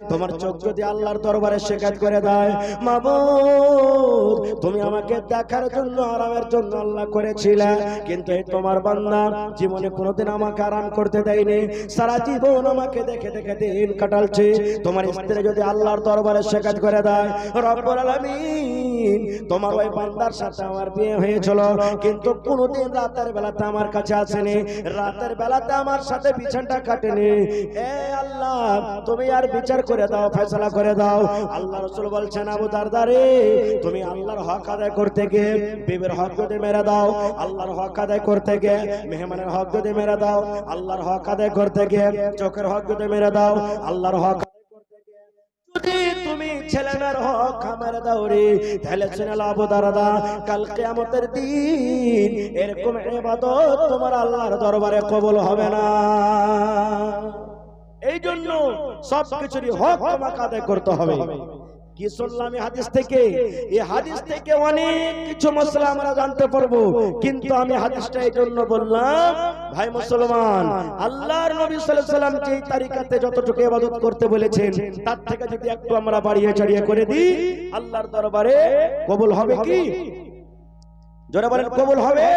তোমার চোখ যদি আল্লাহর দরবারে শিকায়ত করে দেয়, মাবুদ তুমি আমাকে দেখার জন্য আরামের জন্য আল্লাহ করেছিলে, কিন্তু এই তোমার বান্দা জীবনে কোনোদিন আমাকে আরাম করতে দেয়নি, সারা জীবন আমাকে দেখে দেখে দিন কাটালছে। তোমার স্ত্রী যদি আল্লাহর দরবারে শিকায়ত করে দেয়, রব্বুল আলামিন তোমার ওই বান্দার সাথে আমার বিয়ে হয়েছিল, কিন্তু কোনোদিন রাতের বেলাতে আমার কাছে আসেনি, রাতের বেলাতে আমার সাথে বিছানাটা কাটেনি, এ আল্লাহ তুমি আর বিচার করে দাও, ফয়সালা করে দাও। আল্লাহ রাসূল বলছেন, আবু দারদা রে, তুমি আল্লাহর হক আদায় করতে গিয়ে বিবির হক যদি মেরে দাও, আল্লাহর হক আদায় করতে গিয়ে মেহমানের হক যদি মেরে দাও, আল্লাহর হক আদায় করতে গিয়ে চোখের হক যদি মেরে দাও, আল্লাহর হক যদি তুমি ছেলেমেয়ের হক মেরে দাও রে, তাহলে শুনে নাও আবু দারদা, কাল কিয়ামতের দিন এরকম ইবাদত তোমার আল্লাহর দরবারে কবুল হবে না। এই জন্য সবকিছুরই হক তোমাকে আদায় করতে হবে। কি শুনলাম এই হাদিস থেকে? এই হাদিস থেকে অনেক কিছু মশলা আমরা জানতে পারবো, কিন্তু আমি হাদিসটা এই জন্য বললাম, ভাই মুসলমান, আল্লাহর নবী সাল্লাল্লাহু আলাইহি ওয়াসাল্লাম যে তারিকাতে যতটুকু ইবাদত করতে বলেছেন, তার থেকে যদি একটু আমরা বাড়িয়ে চড়িয়ে করে দিই, আল্লাহর দরবারে কবুল হবে কি? জোরে বলেন, কবুল হবে?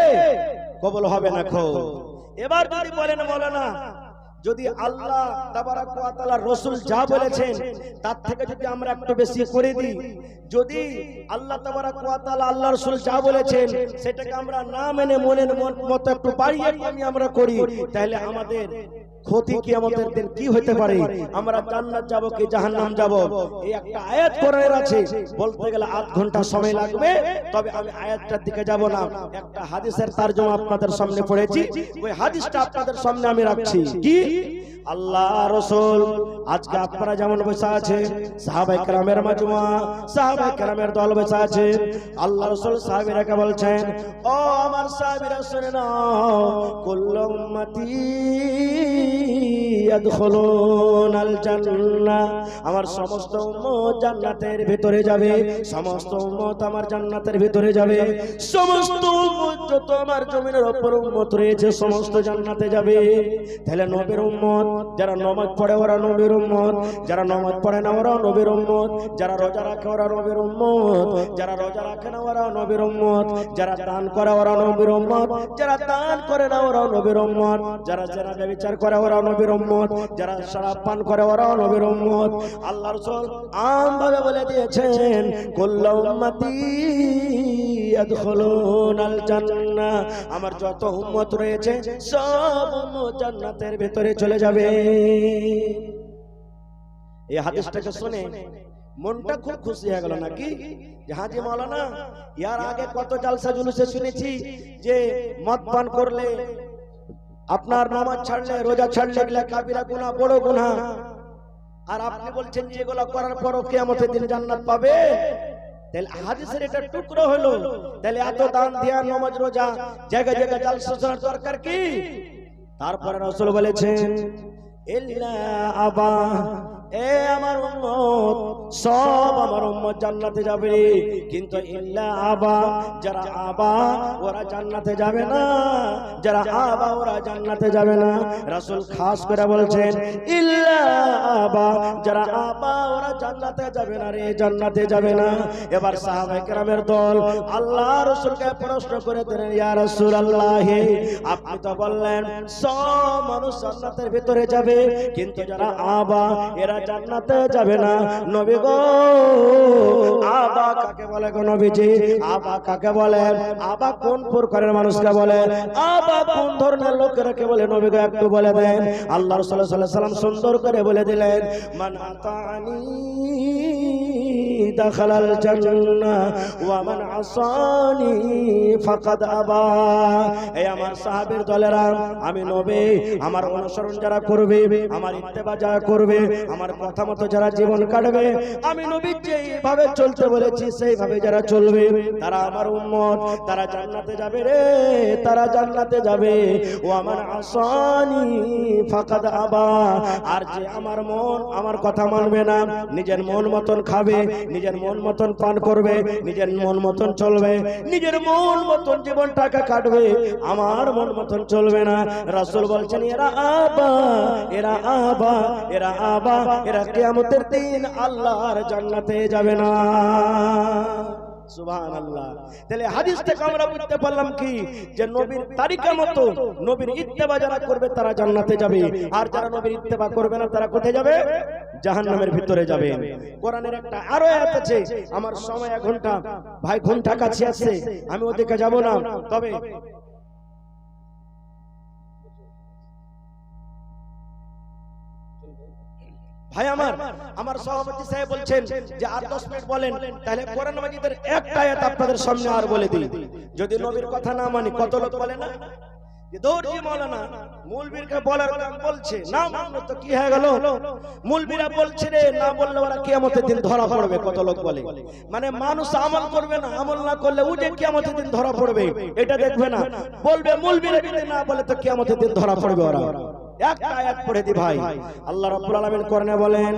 কবুল হবে না খো। এবার যদি বলেন মাওলানা, যদি আল্লাহ তাবারাক ওয়া তাআলার রাসূল যা বলেছেন তার থেকে যদি আমরা একটু বেশি করে দিই, যদি আল্লাহ তাবারাক ওয়া তাআলা আল্লাহর রাসূল যা বলেছেন সেটাকে আমরা না মেনে মনের মতো একটু বাড়িয়ে কমিয়ে আমরা করি, তাহলে আমাদের ক্ষতি কিয়ামতের দিন কি হতে পারে? আমরা জান্নাত যাব কি জাহান্নাম যাব? এই একটা আয়াত কোরআনের আছে, বলতে গেলে আধ ঘন্টা সময় লাগবে, তবে আমি আয়াতটার দিকে যাব না, একটা হাদিসের তরজমা আপনাদের সামনে পড়েছি, ওই হাদিসটা আপনাদের সামনে আমি রাখছি। কি আল্লাহ রাসূল আজকে আপনারা যেমন বসে আছে, সাহাবায়ে কেরামের মাজমুআ, সাহাবায়ে কেরামের দল বসে আছে, আল্লাহ রাসূল সাহাবীরাকে বলছেন, ও আমার সাহাবীরা শুনে নাও, কুল্লু উম্মতি ইয়াদখুলুনাল জান্নাহ, আমার সমস্ত উম্মত জান্নাতের ভিতরে যাবে, সমস্ত উম্মত আমার জান্নাতের ভিতরে যাবে, সমস্ত উম্মত যত আমার জমিনের উপর উম্মত রয়েছে সমস্ত জান্নাতে যাবে। তাহলে নবীর উম্মত যারা নামাজ পড়ে ওরা নবীর উম্মত, যারা নামাজ পড়ে না ওরা নবীর উম্মত, যারা রোজা রাখে ওরা নবীর উম্মত, যারা রোজা রাখে না ওরা নবীর উম্মত, যারা দান করে ওরা নবীর উম্মত, যারা দান করে না ওরা নবীর উম্মত, যারা যারা ব্যভিচার করে ওরা নবীর উম্মত, যারা শরাব পান করে ওরা নবীর উম্মত। আল্লাহ রাসূল আমভাবে বলে দিয়েছেন, কুল্লু উম্মতি ইয়াদখুলুনাল জান্নাহ, আমার যত উম্মত রয়েছে সব উম্মত জান্নাতের ভিতরে চলে যাবে। এই হাদিসটাকে শুনে মনটা খুব খুশি হয়ে গেল নাকি? যে হাজি মাওলানা, ইয়ার আগে কত জালসা জুলুসে শুনেছি যে মদ পান করলে, আপনার নামাজ ছাড়লে, রোজা ছাড়লে এগুলা কাবিরা গুনাহ, বড় গুনাহ, আর আপনি বলছেন যে এগুলো করার পরও কিয়ামতের দিন জান্নাত পাবে। তাহলে হাদিসের এটা টুকরো হলো, তাহলে এত দান দিয়া নামাজ রোজা জায়গা জায়গা জালসা শোনার দরকার কি? তারপরে রাসূল বলেছেন, ইল্লা আবা, এ আমার উম্মত, সব আমার উম্মত জান্নাতে যাবে, কিন্তু ইল্লা আবা, যারা আবা ওরা জান্নাতে যাবে না, যারা আবা ওরা জান্নাতে যাবে না। রাসূল খাস করে বলছেন, ইল্লা আবা, যারা আবা ওরা জান্নাতে যাবে না রে, জান্নাতে যাবে না। এবার সাহাবায়ে কেরামের দল আল্লাহ রাসূলকে প্রশ্ন করে দিলেন, ইয়া রাসূলুল্লাহ, আপনি তো বললেন সব মানুষ জান্নাতের ভিতরে যাবে, কিন্তু যারা আবা এরা জান্নাতে যাবে না। নবী গো, আবা কাকে বলে গো নবীজি? আবা কাকে বলে? আবা কোন প্রকারের মানুষকে বলে? আবা কোন ধরনের লোকেরাকে বলে? নবী গো একটু বলে দেন। আল্লাহ রাসূল সাল্লাল্লাহু আলাইহি ওয়াসাল্লাম সুন্দর করে বলে দিলেন, মান আতানি দাখালাল জান্নাহ ওয়া মান আসানি ফাকাদ আবা। এই আমার সাহাবীর দলেরা, আমি নবী, আমার অনুসরণ যারা করবে, আমার ইত্তেবা যারা করবে, আমার কথা মতো যারা জীবন কাটবে, আমি নবী যেইভাবে চলতে বলেছি সেইভাবে যারা চলবে তারা আমার উম্মত, তারা জান্নাতে যাবে রে, তারা জান্নাতে যাবে। ও আমার আসানি ফাকাদ আবা, আর যে আমার মন আমার কথা মানবে না, নিজের মন মতন খাবে, নিজের মন মতন পান করবে, নিজের মন মতন চলবে, নিজের মন মতন জীবনটাকে কাটবে, আমার মন মতন চলবে না। রাসূল বলছেন এরা আবা, এরা আবা, এরা আবা, এরা কিয়ামতের দিন আল্লাহর জান্নাতে যাবে না। সুবহানাল্লাহ। তাহলে হাদিস থেকে আমরা বুঝতে পারলাম কি, যে নবীর তারিকা মতো নবীর ইত্তেবা যারা করবে তারা জান্নাতে যাবে, আর যারা নবীর ইত্তেবা করবে না তারা কোথায় যাবে? জাহান্নামের ভিতরে যাবে। কোরআনের একটা আরো আয়াত আছে, আমার সময় 1 ঘন্টা ভাই ঘন্টা কাছে আসছে, আমি ওদিকে যাব না, তবে ভাই আমার সভাপতি সাহেব বলছেন যে আর 10 মিনিট বলেন, তাহলে কোরআন মাজিদের একটা আয়াত আপনাদের সামনে আর বলে দিই। যদি নবীর কথা না মানি, কত লোক বলে না যে দৌড়ি মাওলানা মৌলবীরকে বলার কাম বলছে, না মানলো তো কি হয়ে গেল, মৌলবীরা বলছে রে, না বললে ওরা কিয়ামতের দিন ধরা পড়বে। কত লোক বলে, মানে মানুষ আমল করবে না, আমল না করলে ও যে কিয়ামতের দিন ধরা পড়বে এটা দেখবে না, বলবে মৌলবীরা যদি না বলে তো কিয়ামতের দিন ধরা পড়বে ওরা। একটা আয়াত পড়ে দি ভাই, আল্লাহ রাব্বুল আলামিন কোরআনে বলেন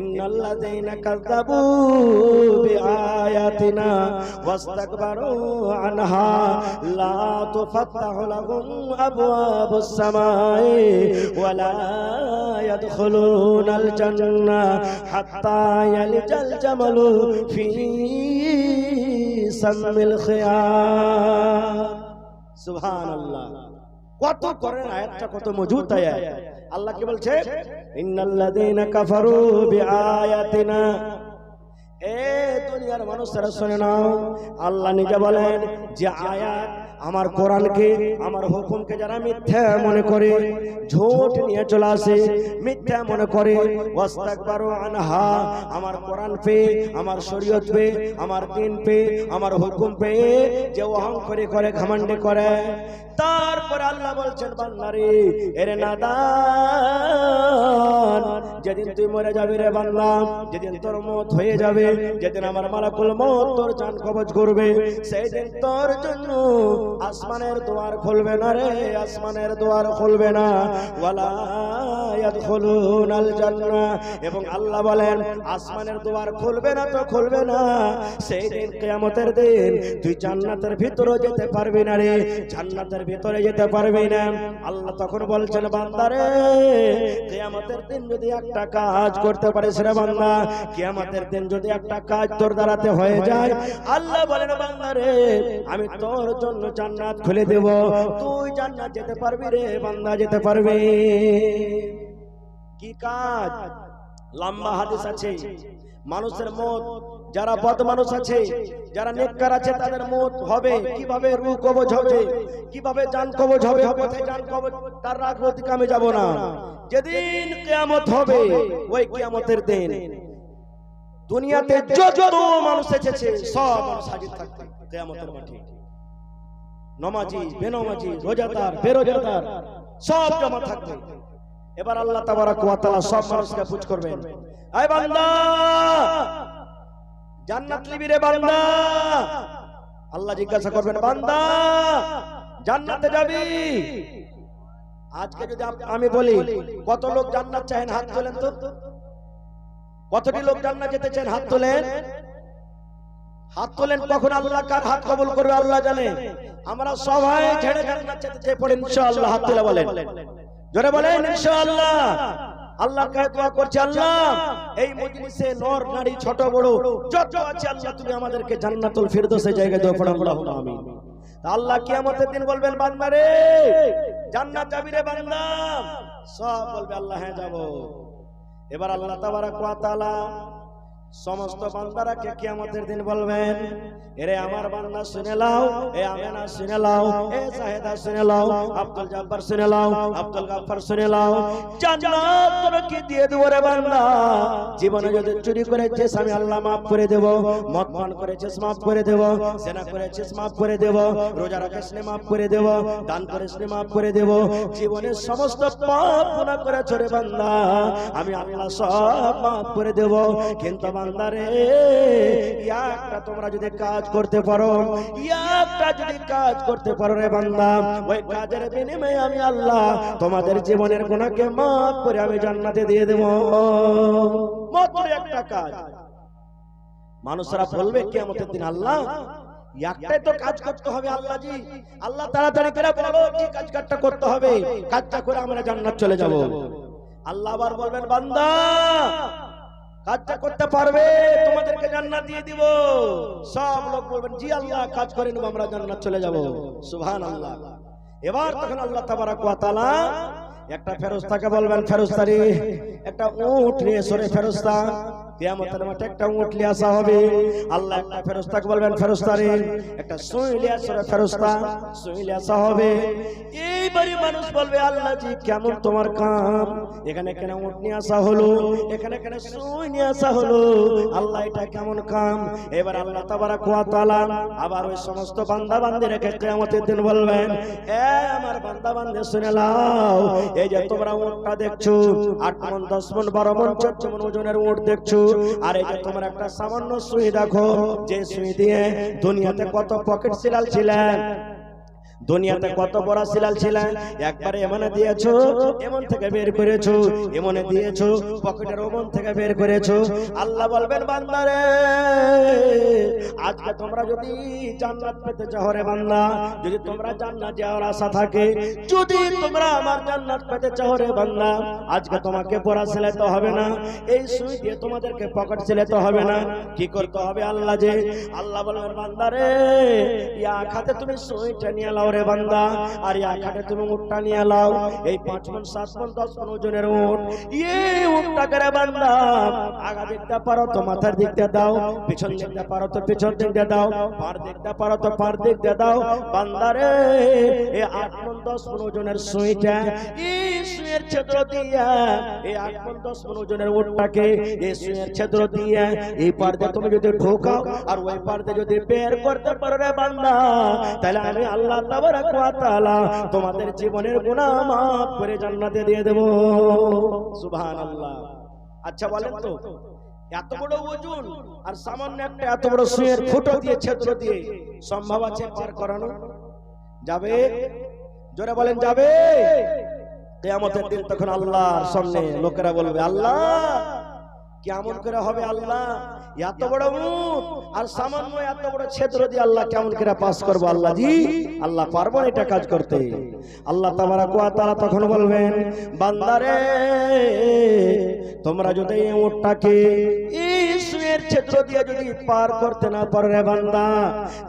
ইন্নাল্লাযীনা কাযাবু বিআয়াতিনা ওয়াস্তাকবারু আনহা লা তুফাত্তাহু লাহুম আবওয়াবুস সামাই ওয়া লা ইয়াদখুলুনাল জান্নাহ হাত্তা ইয়ালিজাল জামালু ফি সামিল খিয়াম। সুবহানাল্লাহ। কত করেন আয়াতটা, কত মজবুত আয়াত। আল্লাহ কি বলছে? ইন্নাল্লাযীনা কাফারু বিআয়াতিনা। এ দুনিয়ার মানুষরা শুনে নাও, আল্লাহ নিজে বলেন যে আয়াত আমার কোরআনকে, আমার হুকুমকে যারা মিথ্যা মনে করে, ঝুট নিয়ে চলে আসে, মিথ্যা মনে করে, ওয়াস্তাকবারু আনহা, আমার কোরআন পে, আমার শরীয়ত পে, আমার দ্বীন পে, আমার হুকুম পে যে অহংকারী করে, ঘমন্ডে করে, তারপরে আল্লাহ বলছেন বান্দারে, এরে নাদান, যেদিন তুই মরে যাবি রে বান্দা, যেদিন তোর মওত হয়ে যাবে, যেদিন আমার মালাকুল মওত তোর জান কবজ করবে, সেই দিন তোর জন্য আসমানের দুয়ার খুলবে না রে, আসমানের দুয়ার খুলবে না, ওয়ালা ইয়াদখুলুনাল জান্নাহ, এবং আল্লাহ বলেন আসমানের দুয়ার খুলবে না তো খুলবে না, সেই দিন কিয়ামতের দিন তুই জান্নাতের ভিতরে যেতে পারবি না রে, জান্নাতের ভিতরে যেতে পারবি না। আল্লাহ তখন বলছেন বান্দারে, কিয়ামতের দিন যদি একটা কাজ করতে পারিস রে বান্দা, কিয়ামতের দিন যদি একটা কাজ তোর দ্বারাতে হয়ে যায়, আল্লাহ বলেন বান্দারে আমি তোর জন্য জান্নাত খুলে দেব, তুই জান্নাত যেতে পারবি রে বান্দা, যেতে পারবি। কি কাজ? লম্বা হাদিস আছে, মানুষের মওত, যারা বদ মানুষ আছে, যারা নেককার আছে, তাদের মওত হবে কিভাবে, রূহ কবজ হবে কিভাবে, জান কবজ হবে, কোথায় জান কবজ তার রাখবো, আমি যাব না। যেদিন কিয়ামত হবে, ওই কিয়ামতের দিন দুনিয়াতে যত মানুষ এসেছে সব মানুষ হাজির থাকবে কিয়ামতের মাঠে, নমাজি, বেনমাজি, রোজাদার, বেরোজাদার সব জমা থাকবে। এবার আল্লাহ তাবারক ওয়া তাআলা সব মানুষকে পুছ করবেন, আয় বান্দা জান্নাত লিবি রে বান্দা। আল্লাহ জিজ্ঞাসা করবেন, বান্দা জান্নাতে যাবি? আজকে যদি আমি বলি কত লোক জান্নাত চান, হাত তোলেন তো। কতটি লোক জান্নাত যেতে চান, হাত তোলেন, হাত তোলেন। কখন আল্লাহ কার হাত কবুল করবে আল্লাহ জানে। আমরা সবাই ছেড়ে জান্নাত যেতে চাই, পড়েন ইনশাআল্লাহ, হাত তুলে বলেন, জোরে বলেন ইনশাআল্লাহ। আল্লাহর কাছে দোয়া করছি, আল্লাহ এই মজলিসে নর নারী ছোট বড় যত আছে আল্লাহ তুমি আমাদেরকে জান্নাতুল ফিরদৌসের জায়গায় দাও, পড়ো আল্লাহুম্মা আমিন। আল্লাহ কিয়ামতের দিন বলবেন, বান্দা রে জান্নাত যাবি রে বান্দা? সব বলবে আল্লাহ হ্যাঁ যাব। এবার আল্লাহ তাবারক ওয়া তাআলা সমস্ত বান্দারাকে কিয়ামতের দিন বলবেন, এরে আমার বান্দা শুনে লাও, এ আমেনা শুনে লাও, এ জাহেদা শুনে লাও, আব্দুল জব্বার শুনে লাও, আব্দুল গাফফার শুনে লাও, জান্নাত তোকে দিয়ে দেব রে বান্দা। জীবনে যদি চুরি করেছিস আমি আল্লাহ maaf করে দেব, মদ পান করেছিস maaf করে দেব, জিনা করেছিস maaf করে দেব, রোজা রাখিসনি maaf করে দেব, দান করিসনি maaf করে দেব, জীবনের সমস্ত পাপ গুনাহ করেছ রে বান্দা আমি আল্লাহ সব maaf করে দেব। কিন্তু বান্দারে একটা তোমরা যদি কাজ করতে পারো, একটা যদি কাজ করতে পারো রে বান্দা, ওই কাজের বিনিময়ে আমি আল্লাহ তোমাদের জীবনের গুনাহকে মাফ করে আমি জান্নাতে দিয়ে দেব। মাত্র একটা কাজ। মানুষরা বলবে কিয়ামতের দিন, আল্লাহ একটাই তো কাজ করতে হবে আল্লাহ জি, আল্লাহ তাড়াতাড়ি করে বলো কি কাজটা করতে হবে, কাজটা করে আমরা জান্নাত চলে যাব। আল্লাহ আবার বলবেন, বান্দা কাজটা করতে পারবে, তোমাদেরকে জান্নাত দিয়ে দিব। সব লোক বলবেন, জি আল্লাহ কাজ করে নেব, আমরা জান্নাত চলে যাব। সুবহানাল্লাহ। এবার তখন আল্লাহ তাবারক ওয়া তাআলা একটা ফেরেশতাকে বলবেন, ফেরেশতারে একটা উট নিয়ে সরে ফেরেশতা, কিয়ামতের মাঠে একটা উট নিয়ে আসা হবে। আল্লাহ একটা ফেরেশতাকে বলবেন, ফেরেশতারে একটা সুই নিয়ে সরে ফেরেশতা, সুই নিয়ে আসা হবে। এইবারই মানুষ বলবে, আল্লাহ জি কেমন তোমার কাম, এখানে কেন উট নিয়ে আসা হলো, এখানে কেন সুই নিয়ে আসা হলো, আল্লাহ এটা কেমন কাম। এবার আল্লাহ তাবারক ওয়া তাআলা আবার ওই সমস্ত বান্দা বান্দীদেরকে কিয়ামতের দিন বলবেন, এ আমার বান্দা বান্দী শুনে নাও, এই যে তোমরা উটটা দেখছো, 8 মণ 10 মণ 12 মণ 14 মণ ওজনের উট দেখছো, আর এই যে তোমরা একটা সামান্য সুই দেখো, যে সুই দিয়ে দুনিয়াতে কত পকেট সিলাল ছিলেন, দুনিয়াতে কত বড় সিলাল ছিলেন, একবারে এমনে দিয়েছো, এমন থেকে বের করেছো, এমনে দিয়েছো, পকেটের ওমন থেকে বের করেছো। আল্লাহ বলবেন, বান্দারে আজকে তোমরা যদি জান্নাত পেতে চাও রে বান্দা, যদি তোমরা জান্নাত যাওয়ার আশা থাকে, যদি তোমরা আমার জান্নাত পেতে চাও রে বান্দা, আজকে তোমাকে পড়া সিলাতে হবে না, এই সুই দিয়ে তোমাদেরকে পকেট সিলাতে হবে না। কি করতে হবে আল্লাহ যে, আল্লাহ বলবেন, বান্দারে এক হাতে তুমি সুইটা নিয়ে লাও রে বান্দা, আর এক হাতে তুমি উটটা নিয়ে লাও। এই 5 মণ 7 মণ 10 মণ ওজনের উট, এই উটটাকে রে বান্দা আগা দেখতে পারো তো মাথার দিক দিয়ে দাও, পিছন দেখতে পারো তো পিছন দিক দিয়ে দাও, পার দেখতে পারো তো পার দিক দিয়ে দাও। বান্দারে এই 8 মণ 10 মণ ওজনের সুইটা, এই সুইয়ের ছিদ্র দিয়া এই 8 মণ 10 মণ ওজনের উটটাকে এই সুইয়ের ছিদ্র দিয়া এই পার দিয়ে তুমি যদি ঢোকাও আর ওই পার দিয়ে যদি বের করতে পারো রে বান্দা, তাহলে আমি আল্লাহ তাবারক ওয়া তাআলা তোমাদের জীবনের গুনাহ মাফ করে জান্নাতে দিয়ে দেব। সুবহানাল্লাহ। আচ্ছা বলেন তো, এত বড় ওজন আর সামান্য একটা এত বড় সুইয়ের ফুটো দিয়ে ছিদ্র দিয়ে সম্ভব আছে পার করানো? যাবে? জোরে বলেন, যাবে? কিয়ামতের দিন তখন আল্লাহর সামনে লোকেরা বলবে, আল্লাহ কেমন করে হবে, আল্লাহ এত বড় উট আর সামান্য এত বড় ছিদ্র দিয়ে আল্লাহ কেমন করে পাস করবো, আল্লাহ জি আল্লাহ পারবো না এটা কাজ করতে। আল্লাহ তাবারক ওয়া তাআলা তখন বলবেন, বান্দারে তোমরা যদি এই উটটাকে এই সুইয়ের ছিদ্র দিয়ে যদি পার করতে না পারো রে বান্দা,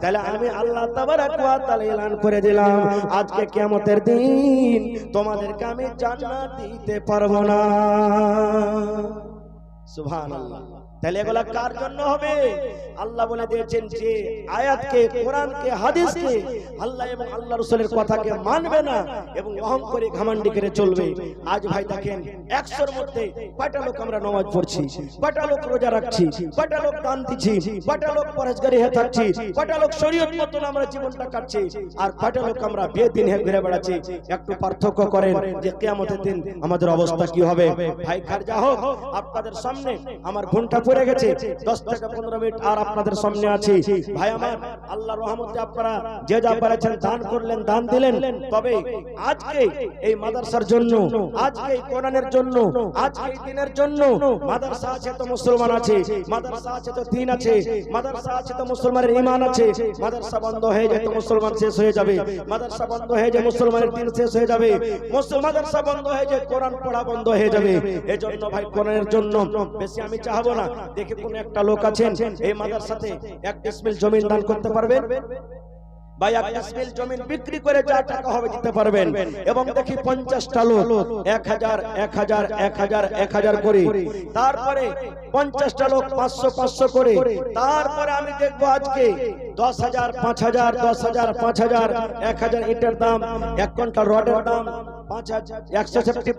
তাহলে আমি আল্লাহ তাবারক ওয়া তাআলা এলান করে দিলাম, আজকে কিয়ামতের দিন তোমাদেরকে আমি জান্নাত দিতে পারবো না। সুবহানাল্লাহ। তাহলে এগুলা কার জন্য হবে? আল্লাহ বলে দিয়েছেন যে আয়াতকে, কোরআনকে, হাদিসকে, আল্লাহ এবং আল্লাহ রাসূলের কথাকে মানবে না এবং অহংকারী ঘমন্ডি করে চলবে। আজ ভাই দেখেন 100-এর মধ্যে কয়টা লোক আমরা নামাজ পড়ছি, কয়টা লোক রোজা রাখছি, কয়টা লোক দান দিচ্ছি, কয়টা লোক পরহেজগারি হয়ে থাকছি, কয়টা লোক শরীয়ত মতন আমরা জীবনটা কাটছি, আর কয়টা লোক আমরা বেদিন হয়ে ঘুরে বেড়াচ্ছি। একটু পার্থক্য করেন যে কিয়ামতের দিন আমাদের অবস্থা কি হবে। ভাই খারজা হোক, আপনাদের সামনে আমার ঘন্টা পড়ে গেছে, 10 থেকে 15 মিনিট আর আপনাদের সামনে আছি। ভাই আমার, আল্লাহর রহমতে আপনারা যে যা পারেছেন দান করলেন, দান দিলেন। তবে আজকে এই মাদ্রাসার জন্য, আজকে এই কোরআনের জন্য, আজকে এই দ্বীনের জন্য, মাদ্রাসা আছে তো মুসলমান আছে, মাদ্রাসা আছে তো দ্বীন আছে, মাদ্রাসা আছে তো মুসলমানের ঈমান আছে। মাদ্রাসা বন্ধ হয়ে যায় তো মুসলমান শেষ হয়ে যাবে, মাদ্রাসা বন্ধ হয়ে যায় মুসলমানের দ্বীন শেষ হয়ে যাবে, মাদ্রাসা বন্ধ হয়ে যায় কোরআন পড়া বন্ধ হয়ে যাবে। এজন্য ভাই কোরআনের জন্য বেশি আমি চাহবো না। দেখে কোন একটা লোক আছেন এই মাদ্রাসাতে 1 ডিসমিল জমি দান করতে পারবেন? ভাই 1 ডিসমিল জমি বিক্রি করে যা টাকা হবে দিতে পারবেন। এবং দেখি 50টা লোক 1000 1000 1000 1000 করে, তারপরে 50টা লোক 500 500 করে, তারপরে আমি দেখবো আজকে 10,000 5,000 10,000 5,000 1000 ইটের দাম, 1 কুইন্টাল রডের দাম 5,000 170